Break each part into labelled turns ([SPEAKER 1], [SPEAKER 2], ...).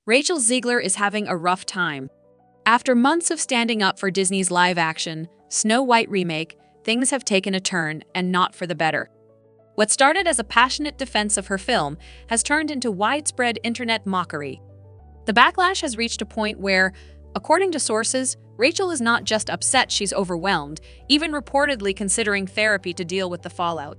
[SPEAKER 1] Rachel Ziegler is having a rough time. After months of standing up for Disney's live-action, Snow White remake, things have taken a turn, and not for the better. What started as a passionate defense of her film has turned into widespread internet mockery. The backlash has reached a point where, according to sources, Rachel is not just upset, she's overwhelmed, even reportedly considering therapy to deal with the fallout.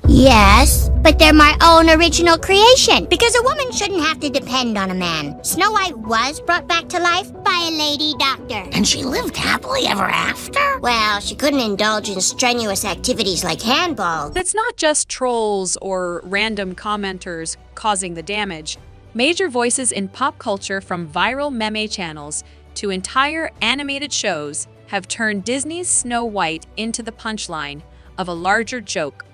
[SPEAKER 2] Yes, but they're my own original creation, because a woman shouldn't have to depend on a man. Snow White was brought back to life by a lady doctor.
[SPEAKER 3] And she lived happily ever after?
[SPEAKER 2] Well, she couldn't indulge in strenuous activities like handball.
[SPEAKER 1] It's not just trolls or random commenters causing the damage. Major voices in pop culture, from viral meme channels to entire animated shows, have turned Disney's Snow White into the punchline of a larger joke.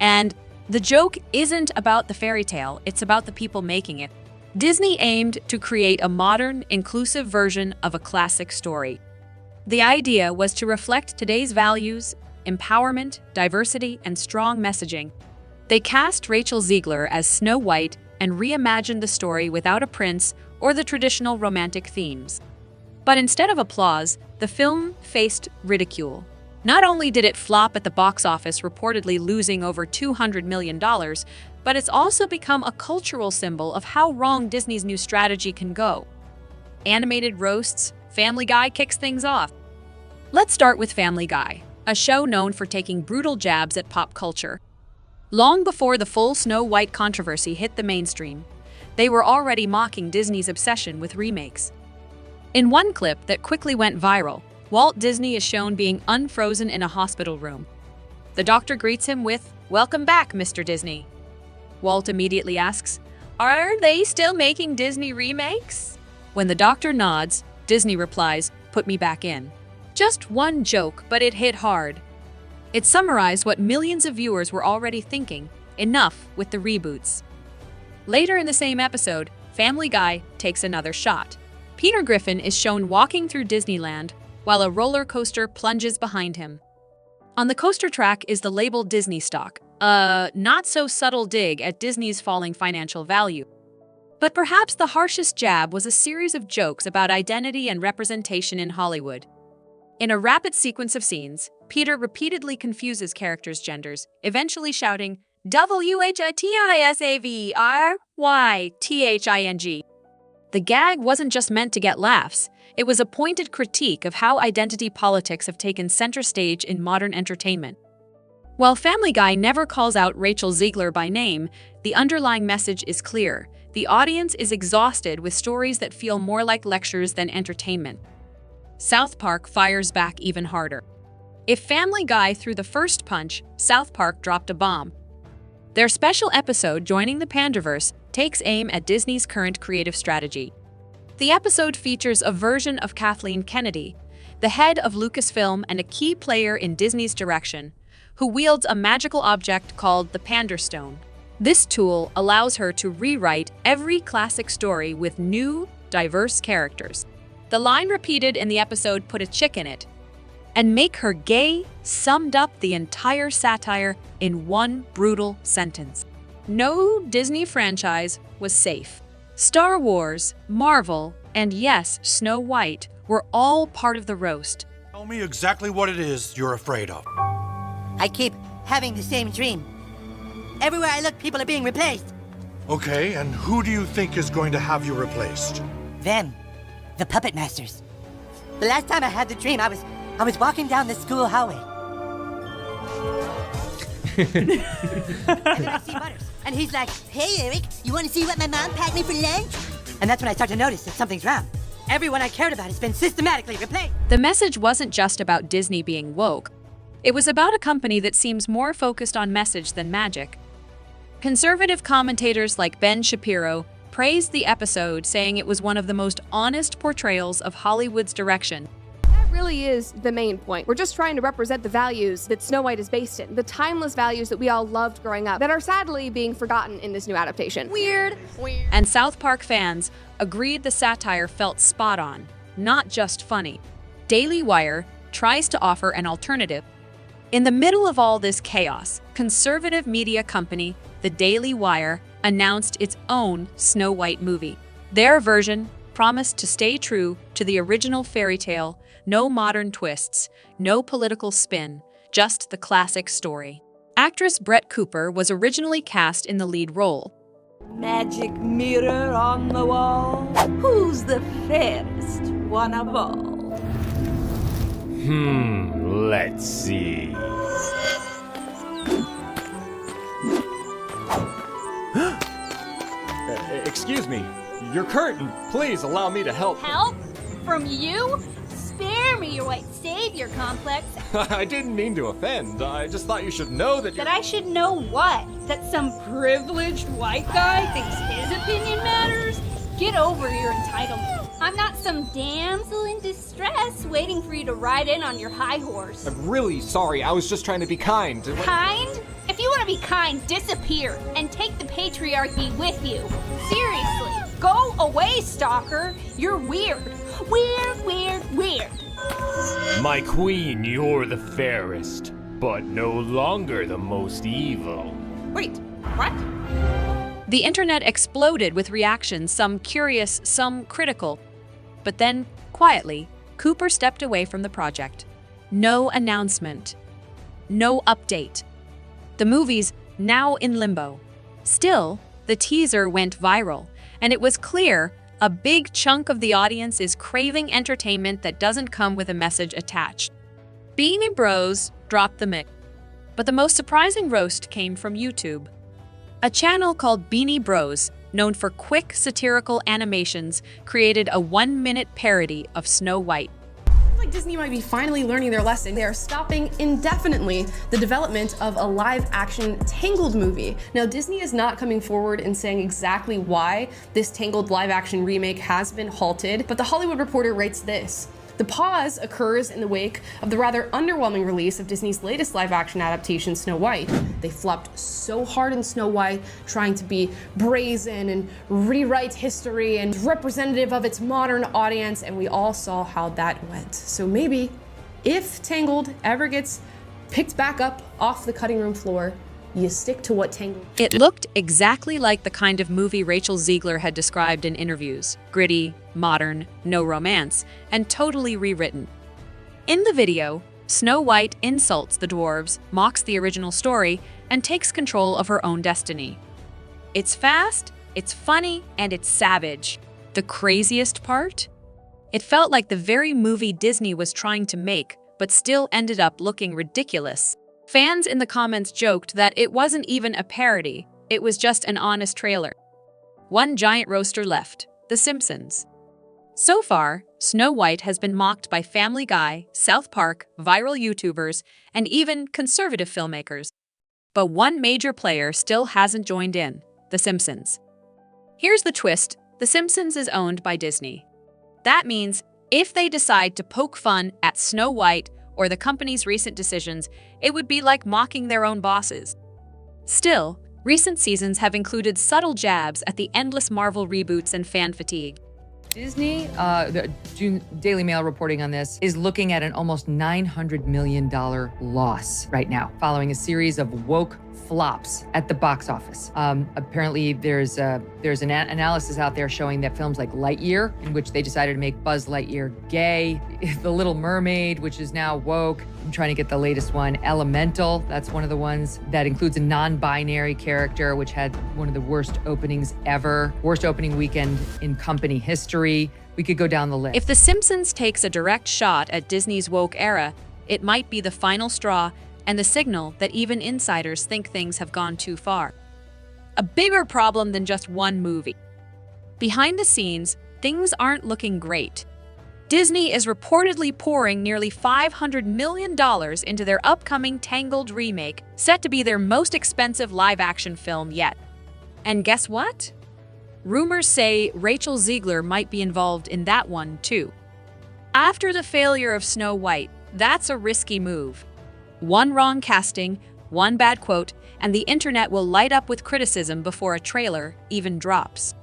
[SPEAKER 1] And the joke isn't about the fairy tale, it's about the people making it. Disney aimed to create a modern, inclusive version of a classic story. The idea was to reflect today's values, empowerment, diversity, and strong messaging. They cast Rachel Ziegler as Snow White and reimagined the story without a prince or the traditional romantic themes. But instead of applause, the film faced ridicule. Not only did it flop at the box office, reportedly losing over $200 million, but it's also become a cultural symbol of how wrong Disney's new strategy can go. Animated roasts, Family Guy kicks things off. Let's start with Family Guy, a show known for taking brutal jabs at pop culture. Long before the full Snow White controversy hit the mainstream, they were already mocking Disney's obsession with remakes. In one clip that quickly went viral, Walt Disney is shown being unfrozen in a hospital room. The doctor greets him with, "Welcome back, Mr. Disney." Walt immediately asks, "Are they still making Disney remakes?" When the doctor nods, Disney replies, "Put me back in." Just one joke, but it hit hard. It summarized what millions of viewers were already thinking: enough with the reboots. Later in the same episode, Family Guy takes another shot. Peter Griffin is shown walking through Disneyland while a roller coaster plunges behind him. On the coaster track is the label Disney stock, a not-so-subtle dig at Disney's falling financial value. But perhaps the harshest jab was a series of jokes about identity and representation in Hollywood. In a rapid sequence of scenes, Peter repeatedly confuses characters' genders, eventually shouting, "WHITISAVRYTHING." The gag wasn't just meant to get laughs. It was a pointed critique of how identity politics have taken center stage in modern entertainment. While Family Guy never calls out Rachel Ziegler by name, the underlying message is clear. The audience is exhausted with stories that feel more like lectures than entertainment. South Park fires back even harder. If Family Guy threw the first punch, South Park dropped a bomb. Their special episode, Joining the Panderverse, takes aim at Disney's current creative strategy. The episode features a version of Kathleen Kennedy, the head of Lucasfilm and a key player in Disney's direction, who wields a magical object called the Panderstone. This tool allows her to rewrite every classic story with new, diverse characters. The line repeated in the episode, "Put a chick in it," and "make her gay" summed up the entire satire in one brutal sentence. No Disney franchise was safe. Star Wars, Marvel, and yes, Snow White were all part of the roast.
[SPEAKER 4] Tell me exactly what it is you're afraid of.
[SPEAKER 3] I keep having the same dream. Everywhere I look, people are being replaced.
[SPEAKER 4] Okay, and who do you think is going to have you replaced?
[SPEAKER 3] Them. The puppet masters. The last time I had the dream, I was walking down the school hallway. And I see Butters. And he's like, "Hey, Eric, you want to see what my mom packed me for lunch?" And that's when I start to notice that something's wrong. Everyone I cared about has been systematically replaced.
[SPEAKER 1] The message wasn't just about Disney being woke. It was about a company that seems more focused on message than magic. Conservative commentators like Ben Shapiro praised the episode, saying it was one of the most honest portrayals of Hollywood's direction.
[SPEAKER 5] That really is the main point. We're just trying to represent the values that Snow White is based in, the timeless values that we all loved growing up, that are sadly being forgotten in this new adaptation. Weird.
[SPEAKER 1] And South Park fans agreed the satire felt spot on, not just funny. Daily Wire tries to offer an alternative. In the middle of all this chaos, conservative media company, the Daily Wire, announced its own Snow White movie. Their version promised to stay true to the original fairy tale, no modern twists, no political spin, just the classic story. Actress Brett Cooper was originally cast in the lead role.
[SPEAKER 6] Magic mirror on the wall. Who's the fairest one of all?
[SPEAKER 7] Let's see. Excuse me. Your curtain. Please allow me to help.
[SPEAKER 8] Help? From you? Spare me your white savior complex.
[SPEAKER 7] I didn't mean to offend. I just thought you should know that
[SPEAKER 8] That I should know what? That some privileged white guy thinks his opinion matters? Get over your entitlement. I'm not some damsel in distress waiting for you to ride in on your high horse.
[SPEAKER 7] I'm really sorry. I was just trying to be kind.
[SPEAKER 8] Kind? If you want to be kind, disappear and take the patriarchy with you. Seriously, go away, stalker. You're weird. Weird.
[SPEAKER 9] My queen, you're the fairest, but no longer the most evil.
[SPEAKER 8] Wait, what?
[SPEAKER 1] The internet exploded with reactions, some curious, some critical. But then, quietly, Cooper stepped away from the project. No announcement. No update. The movie's now in limbo. Still, the teaser went viral, and it was clear a big chunk of the audience is craving entertainment that doesn't come with a message attached. Beanie Bros dropped the mic. But the most surprising roast came from YouTube. A channel called Beanie Bros, known for quick satirical animations, created a 1-minute parody of Snow White.
[SPEAKER 10] Like Disney might be finally learning their lesson. They are stopping indefinitely the development of a live-action Tangled movie. Now, Disney is not coming forward and saying exactly why this Tangled live-action remake has been halted, but The Hollywood Reporter writes this. The pause occurs in the wake of the rather underwhelming release of Disney's latest live-action adaptation, Snow White. They flopped so hard in Snow White, trying to be brazen and rewrite history and representative of its modern audience, and we all saw how that went. So maybe, if Tangled ever gets picked back up off the cutting room floor, you stick to what Tangled.
[SPEAKER 1] It looked exactly like the kind of movie Rachel Ziegler had described in interviews. Gritty, modern, no romance, and totally rewritten. In the video, Snow White insults the dwarves, mocks the original story, and takes control of her own destiny. It's fast, it's funny, and it's savage. The craziest part? It felt like the very movie Disney was trying to make, but still ended up looking ridiculous. Fans in the comments joked that it wasn't even a parody, it was just an honest trailer. One giant roaster left, The Simpsons. So far, Snow White has been mocked by Family Guy, South Park, viral YouTubers, and even conservative filmmakers. But one major player still hasn't joined in, The Simpsons. Here's the twist, The Simpsons is owned by Disney. That means if they decide to poke fun at Snow White or the company's recent decisions, it would be like mocking their own bosses. Still, recent seasons have included subtle jabs at the endless Marvel reboots and fan fatigue.
[SPEAKER 11] Disney, the June Daily Mail reporting on this, is looking at an almost $900 million loss right now, following a series of woke flops at the box office. Apparently, there's an analysis out there showing that films like Lightyear, in which they decided to make Buzz Lightyear gay, The Little Mermaid, which is now woke. I'm trying to get the latest one. Elemental, that's one of the ones that includes a non-binary character, which had one of the worst openings ever. Worst opening weekend in company history. We could go down the list.
[SPEAKER 1] If The Simpsons takes a direct shot at Disney's woke era, it might be the final straw and the signal that even insiders think things have gone too far. A bigger problem than just one movie. Behind the scenes, things aren't looking great. Disney is reportedly pouring nearly $500 million into their upcoming Tangled remake, set to be their most expensive live-action film yet. And guess what? Rumors say Rachel Ziegler might be involved in that one too. After the failure of Snow White, that's a risky move. One wrong casting, one bad quote, and the internet will light up with criticism before a trailer even drops.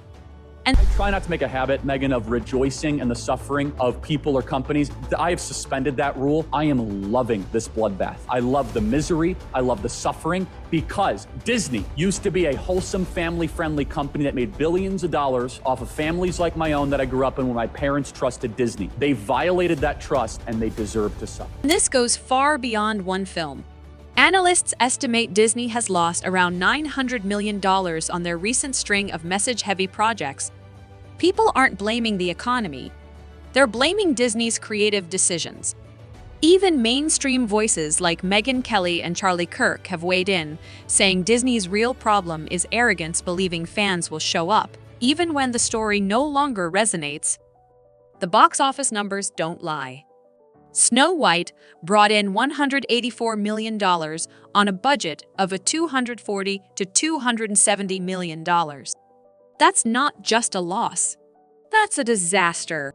[SPEAKER 1] And
[SPEAKER 12] I try not to make a habit, Megan, of rejoicing in the suffering of people or companies. I have suspended that rule. I am loving this bloodbath. I love the misery. I love the suffering because Disney used to be a wholesome, family-friendly company that made billions of dollars off of families like my own that I grew up in when my parents trusted Disney. They violated that trust and they deserve to suffer.
[SPEAKER 1] this goes far beyond one film. Analysts estimate Disney has lost around $900 million on their recent string of message-heavy projects. People aren't blaming the economy. They're blaming Disney's creative decisions. Even mainstream voices like Megyn Kelly and Charlie Kirk have weighed in, saying Disney's real problem is arrogance, believing fans will show up, even when the story no longer resonates. The box office numbers don't lie. Snow White brought in $184 million on a budget of a $240 to $270 million. That's not just a loss. That's a disaster.